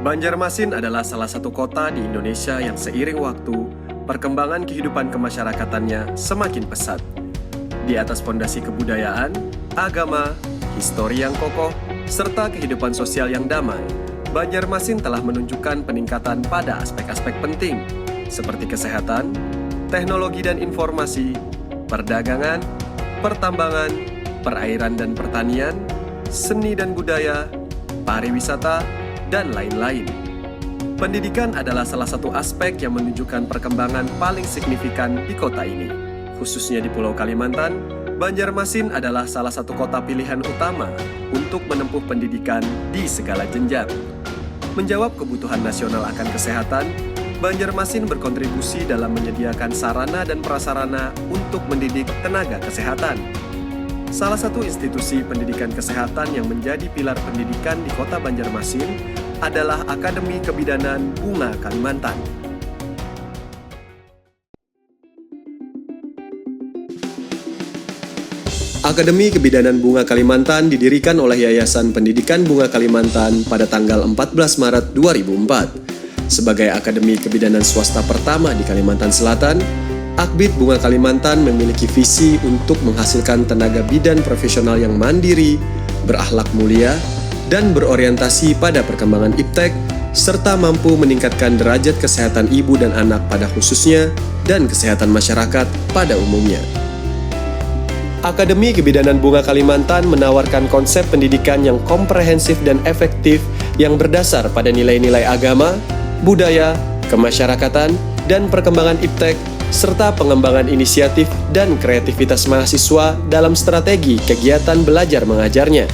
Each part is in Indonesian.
Banjarmasin adalah salah satu kota di Indonesia yang seiring waktu, perkembangan kehidupan kemasyarakatannya semakin pesat. Di atas fondasi kebudayaan, agama, histori yang kokoh, serta kehidupan sosial yang damai, Banjarmasin telah menunjukkan peningkatan pada aspek-aspek penting, seperti kesehatan, teknologi dan informasi, perdagangan, pertambangan, perairan dan pertanian, seni dan budaya, pariwisata, dan lain-lain. Pendidikan adalah salah satu aspek yang menunjukkan perkembangan paling signifikan di kota ini. Khususnya di Pulau Kalimantan, Banjarmasin adalah salah satu kota pilihan utama untuk menempuh pendidikan di segala jenjang. Menjawab kebutuhan nasional akan kesehatan, Banjarmasin berkontribusi dalam menyediakan sarana dan prasarana untuk mendidik tenaga kesehatan. Salah satu institusi pendidikan kesehatan yang menjadi pilar pendidikan di kota Banjarmasin adalah Akademi Kebidanan Bunga Kalimantan. Akademi Kebidanan Bunga Kalimantan didirikan oleh Yayasan Pendidikan Bunga Kalimantan pada tanggal 14 Maret 2004. Sebagai akademi kebidanan swasta pertama di Kalimantan Selatan, Akbid Bunga Kalimantan memiliki visi untuk menghasilkan tenaga bidan profesional yang mandiri, berakhlak mulia, dan berorientasi pada perkembangan iptek, serta mampu meningkatkan derajat kesehatan ibu dan anak pada khususnya, dan kesehatan masyarakat pada umumnya. Akademi Kebidanan Bunga Kalimantan menawarkan konsep pendidikan yang komprehensif dan efektif yang berdasar pada nilai-nilai agama, budaya, kemasyarakatan, dan perkembangan iptek, serta pengembangan inisiatif dan kreativitas mahasiswa dalam strategi kegiatan belajar mengajarnya.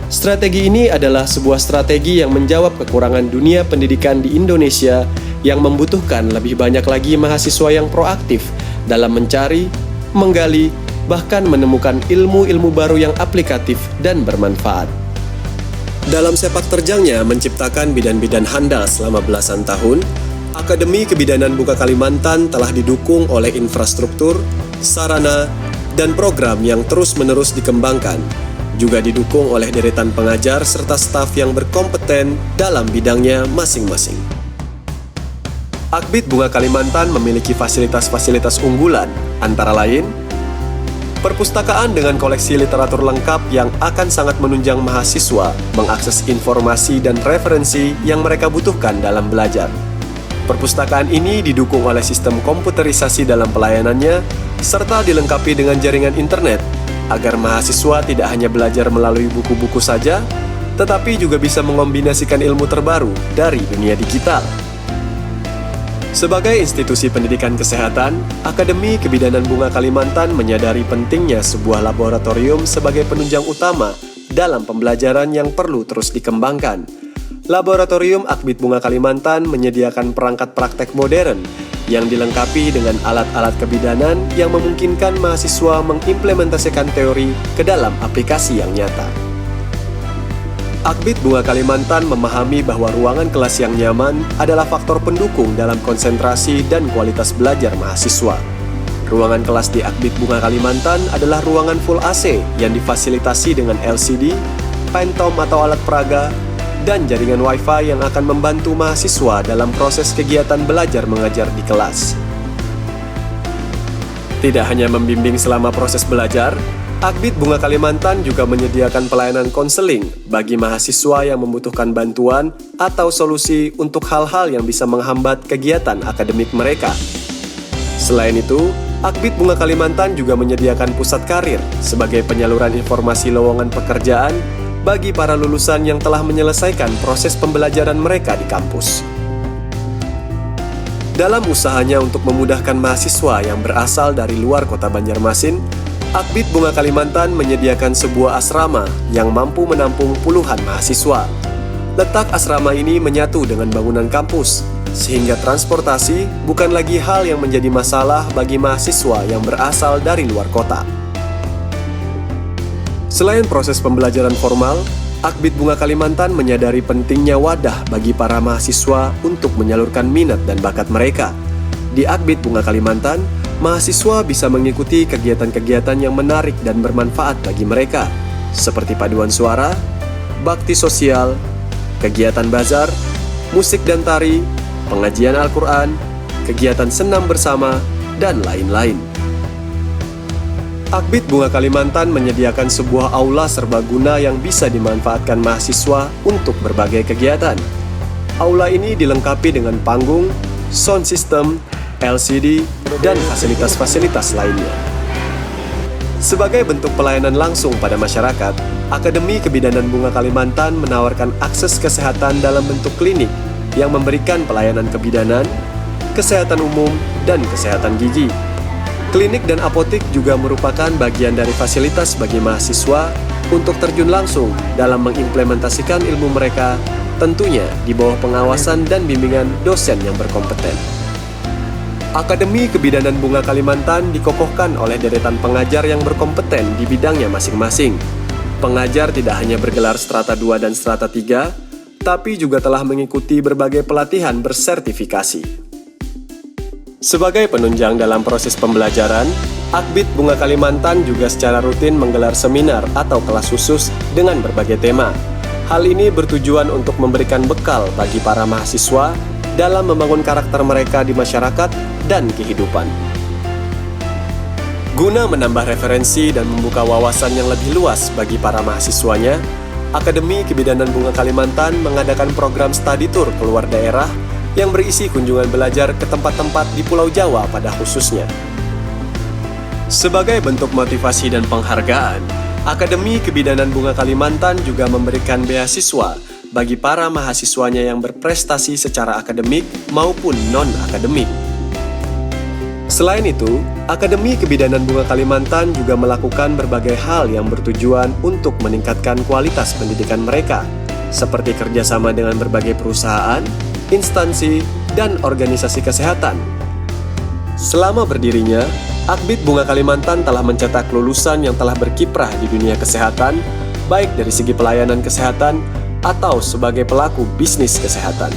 Strategi ini adalah sebuah strategi yang menjawab kekurangan dunia pendidikan di Indonesia yang membutuhkan lebih banyak lagi mahasiswa yang proaktif dalam mencari, menggali, bahkan menemukan ilmu-ilmu baru yang aplikatif dan bermanfaat. Dalam sepak terjangnya menciptakan bidan-bidan handal selama belasan tahun, Akademi Kebidanan Bunga Kalimantan telah didukung oleh infrastruktur, sarana, dan program yang terus-menerus dikembangkan, juga didukung oleh deretan pengajar serta staf yang berkompeten dalam bidangnya masing-masing. Akbid Bunga Kalimantan memiliki fasilitas-fasilitas unggulan, antara lain, perpustakaan dengan koleksi literatur lengkap yang akan sangat menunjang mahasiswa mengakses informasi dan referensi yang mereka butuhkan dalam belajar. Perpustakaan ini didukung oleh sistem komputerisasi dalam pelayanannya, serta dilengkapi dengan jaringan internet, agar mahasiswa tidak hanya belajar melalui buku-buku saja, tetapi juga bisa mengombinasikan ilmu terbaru dari dunia digital. Sebagai institusi pendidikan kesehatan, Akademi Kebidanan Bunga Kalimantan menyadari pentingnya sebuah laboratorium sebagai penunjang utama dalam pembelajaran yang perlu terus dikembangkan. Laboratorium Akbid Bunga Kalimantan menyediakan perangkat praktek modern yang dilengkapi dengan alat-alat kebidanan yang memungkinkan mahasiswa mengimplementasikan teori ke dalam aplikasi yang nyata. Akbid Bunga Kalimantan memahami bahwa ruangan kelas yang nyaman adalah faktor pendukung dalam konsentrasi dan kualitas belajar mahasiswa. Ruangan kelas di Akbid Bunga Kalimantan adalah ruangan full AC yang difasilitasi dengan LCD, Phantom atau alat peraga, dan jaringan Wi-Fi yang akan membantu mahasiswa dalam proses kegiatan belajar mengajar di kelas. Tidak hanya membimbing selama proses belajar, Akbid Bunga Kalimantan juga menyediakan pelayanan konseling bagi mahasiswa yang membutuhkan bantuan atau solusi untuk hal-hal yang bisa menghambat kegiatan akademik mereka. Selain itu, Akbid Bunga Kalimantan juga menyediakan pusat karir sebagai penyaluran informasi lowongan pekerjaan bagi para lulusan yang telah menyelesaikan proses pembelajaran mereka di kampus. Dalam usahanya untuk memudahkan mahasiswa yang berasal dari luar kota Banjarmasin, Akbid Bunga Kalimantan menyediakan sebuah asrama yang mampu menampung puluhan mahasiswa. Letak asrama ini menyatu dengan bangunan kampus, sehingga transportasi bukan lagi hal yang menjadi masalah bagi mahasiswa yang berasal dari luar kota. Selain proses pembelajaran formal, Akbid Bunga Kalimantan menyadari pentingnya wadah bagi para mahasiswa untuk menyalurkan minat dan bakat mereka. Di Akbid Bunga Kalimantan, mahasiswa bisa mengikuti kegiatan-kegiatan yang menarik dan bermanfaat bagi mereka, seperti paduan suara, bakti sosial, kegiatan bazar, musik dan tari, pengajian Al-Quran, kegiatan senam bersama, dan lain-lain. Akbit Bunga Kalimantan menyediakan sebuah aula serbaguna yang bisa dimanfaatkan mahasiswa untuk berbagai kegiatan. Aula ini dilengkapi dengan panggung, sound system, LCD, dan fasilitas-fasilitas lainnya. Sebagai bentuk pelayanan langsung pada masyarakat, Akademi Kebidanan Bunga Kalimantan menawarkan akses kesehatan dalam bentuk klinik yang memberikan pelayanan kebidanan, kesehatan umum, dan kesehatan gigi. Klinik dan apotik juga merupakan bagian dari fasilitas bagi mahasiswa untuk terjun langsung dalam mengimplementasikan ilmu mereka, tentunya di bawah pengawasan dan bimbingan dosen yang berkompeten. Akademi Kebidanan Bunga Kalimantan dikokohkan oleh deretan pengajar yang berkompeten di bidangnya masing-masing. Pengajar tidak hanya bergelar strata 2 dan strata 3, tapi juga telah mengikuti berbagai pelatihan bersertifikasi. Sebagai penunjang dalam proses pembelajaran, Akbit Bunga Kalimantan juga secara rutin menggelar seminar atau kelas khusus dengan berbagai tema. Hal ini bertujuan untuk memberikan bekal bagi para mahasiswa dalam membangun karakter mereka di masyarakat dan kehidupan. Guna menambah referensi dan membuka wawasan yang lebih luas bagi para mahasiswanya, Akademi Kebidanan Bunga Kalimantan mengadakan program study tour keluar daerah yang berisi kunjungan belajar ke tempat-tempat di Pulau Jawa pada khususnya. Sebagai bentuk motivasi dan penghargaan, Akademi Kebidanan Bunga Kalimantan juga memberikan beasiswa bagi para mahasiswanya yang berprestasi secara akademik maupun non-akademik. Selain itu, Akademi Kebidanan Bunga Kalimantan juga melakukan berbagai hal yang bertujuan untuk meningkatkan kualitas pendidikan mereka, seperti kerjasama dengan berbagai perusahaan, instansi, dan organisasi kesehatan. Selama berdirinya, Akbit Bunga Kalimantan telah mencetak lulusan yang telah berkiprah di dunia kesehatan, baik dari segi pelayanan kesehatan atau sebagai pelaku bisnis kesehatan.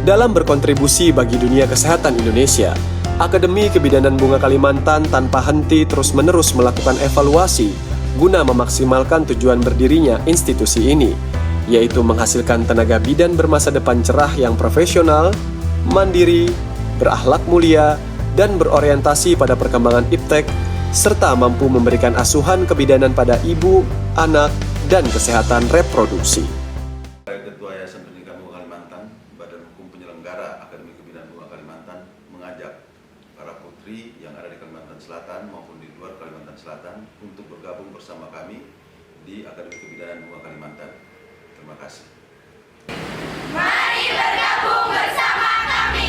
Dalam berkontribusi bagi dunia kesehatan Indonesia, Akademi Kebidanan Bunga Kalimantan tanpa henti terus-menerus melakukan evaluasi guna memaksimalkan tujuan berdirinya institusi ini, yaitu menghasilkan tenaga bidan bermasa depan cerah yang profesional, mandiri, berakhlak mulia, dan berorientasi pada perkembangan iptek, serta mampu memberikan asuhan kebidanan pada ibu, anak, dan kesehatan reproduksi. Ketua Yayasan Pendidikan Bunga Kalimantan, Badan Hukum Penyelenggara Akademi Kebidanan Bunga Kalimantan mengajak para putri yang ada di Kalimantan Selatan maupun di luar Kalimantan Selatan untuk bergabung bersama kami di Akademi Kebidanan Bunga Kalimantan. Terima kasih. Mari bergabung bersama kami.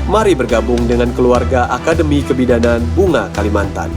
Mari bergabung dengan keluarga Akademi Kebidanan Bunga Kalimantan.